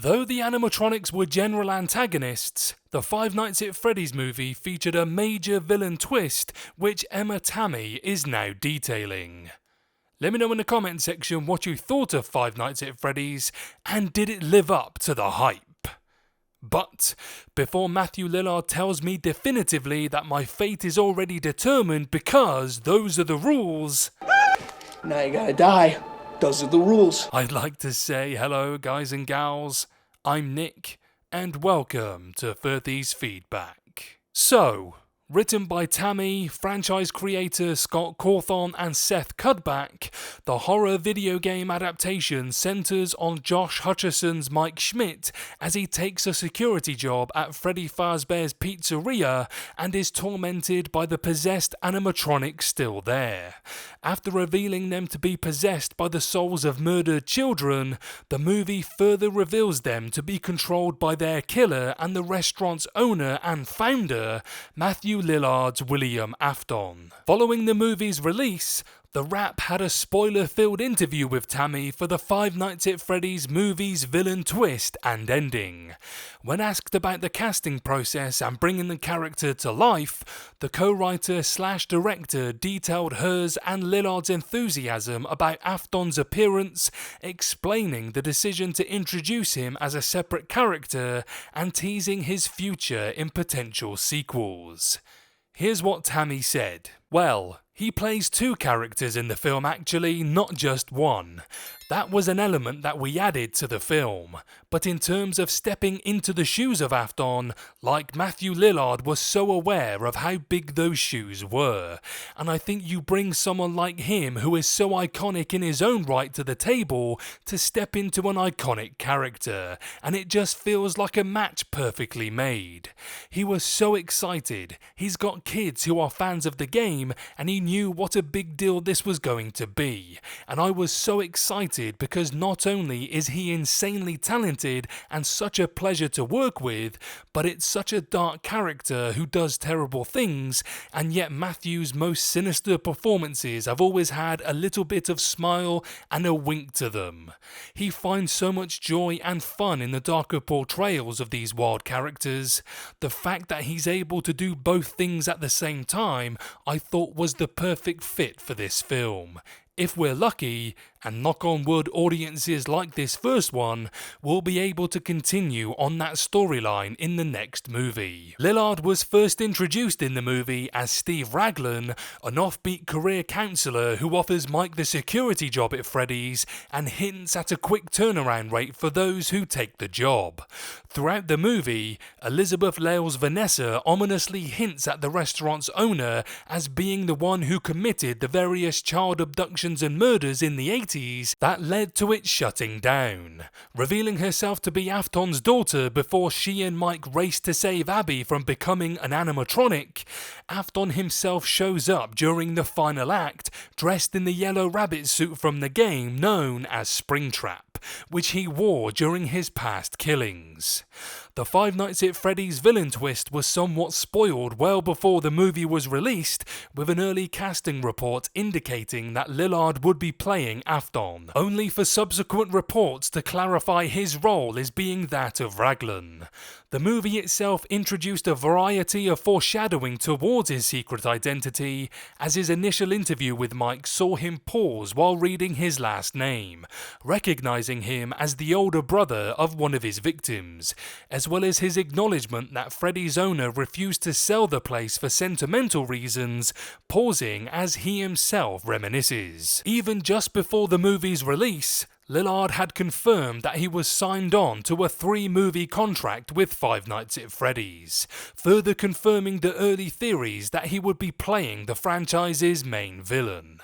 Though the animatronics were general antagonists, the Five Nights at Freddy's movie featured a major villain twist which Emma Tammy is now detailing. Let me know in the comment section what you thought of Five Nights at Freddy's and did it live up to the hype. But before Matthew Lillard tells me definitively that my fate is already determined because those are the rules, now you gotta die. Those are the rules. I'd like to say hello guys and gals, I'm Nick, and welcome to Furthy's Feedback. So, written by Tammy, franchise creator Scott Cawthon and Seth Cudback, the horror video game adaptation centers on Josh Hutcherson's Mike Schmidt as he takes a security job at Freddy Fazbear's pizzeria and is tormented by the possessed animatronics still there. After revealing them to be possessed by the souls of murdered children, the movie further reveals them to be controlled by their killer and the restaurant's owner and founder, Matthew Lillard's William Afton. Following the movie's release, The Wrap had a spoiler-filled interview with Tammy for the Five Nights at Freddy's movie's villain twist and ending. When asked about the casting process and bringing the character to life, the co-writer/director detailed hers and Lillard's enthusiasm about Afton's appearance, explaining the decision to introduce him as a separate character and teasing his future in potential sequels. Here's what Tammy said. Well, he plays two characters in the film actually, not just one. That was an element that we added to the film. But in terms of stepping into the shoes of Afton, like Matthew Lillard was so aware of how big those shoes were. And I think you bring someone like him who is so iconic in his own right to the table to step into an iconic character. And it just feels like a match perfectly made. He was so excited. He's got kids who are fans of the game and he knew what a big deal this was going to be. And I was so excited because not only is he insanely talented and such a pleasure to work with, but it's such a dark character who does terrible things, and yet Matthew's most sinister performances have always had a little bit of smile and a wink to them. He finds so much joy and fun in the darker portrayals of these wild characters. The fact that he's able to do both things at the same time, I thought was the perfect fit for this film. If we're lucky, and knock on wood audiences like this first one, will be able to continue on that storyline in the next movie. Lillard was first introduced in the movie as Steve Raglan, an offbeat career counsellor who offers Mike the security job at Freddy's and hints at a quick turnaround rate for those who take the job. Throughout the movie, Elizabeth Lail's Vanessa ominously hints at the restaurant's owner as being the one who committed the various child abductions and murders in the 80s that led to it shutting down, revealing herself to be Afton's daughter before she and Mike race to save Abby from becoming an animatronic. Afton himself shows up during the final act, dressed in the yellow rabbit suit from the game known as Springtrap, which he wore during his past killings. The Five Nights at Freddy's villain twist was somewhat spoiled well before the movie was released, with an early casting report indicating that Lillard would be playing Afton, only for subsequent reports to clarify his role as being that of Raglan. The movie itself introduced a variety of foreshadowing towards his secret identity, as his initial interview with Mike saw him pause while reading his last name, recognizing him as the older brother of one of his victims, as well as his acknowledgement that Freddy's owner refused to sell the place for sentimental reasons, pausing as he himself reminisces. Even just before the movie's release, Lillard had confirmed that he was signed on to a 3-movie contract with Five Nights at Freddy's, further confirming the early theories that he would be playing the franchise's main villain.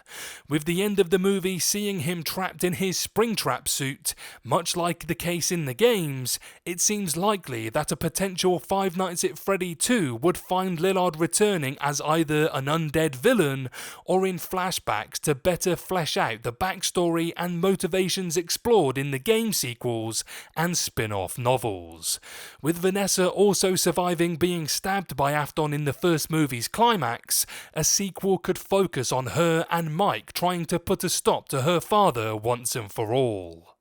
With the end of the movie seeing him trapped in his Springtrap suit, much like the case in the games, it seems likely that a potential Five Nights at Freddy 2 would find Lillard returning as either an undead villain or in flashbacks to better flesh out the backstory and motivations explored in the game sequels and spin-off novels. With Vanessa also surviving being stabbed by Afton in the first movie's climax, a sequel could focus on her and Mike trying to put a stop to her father once and for all.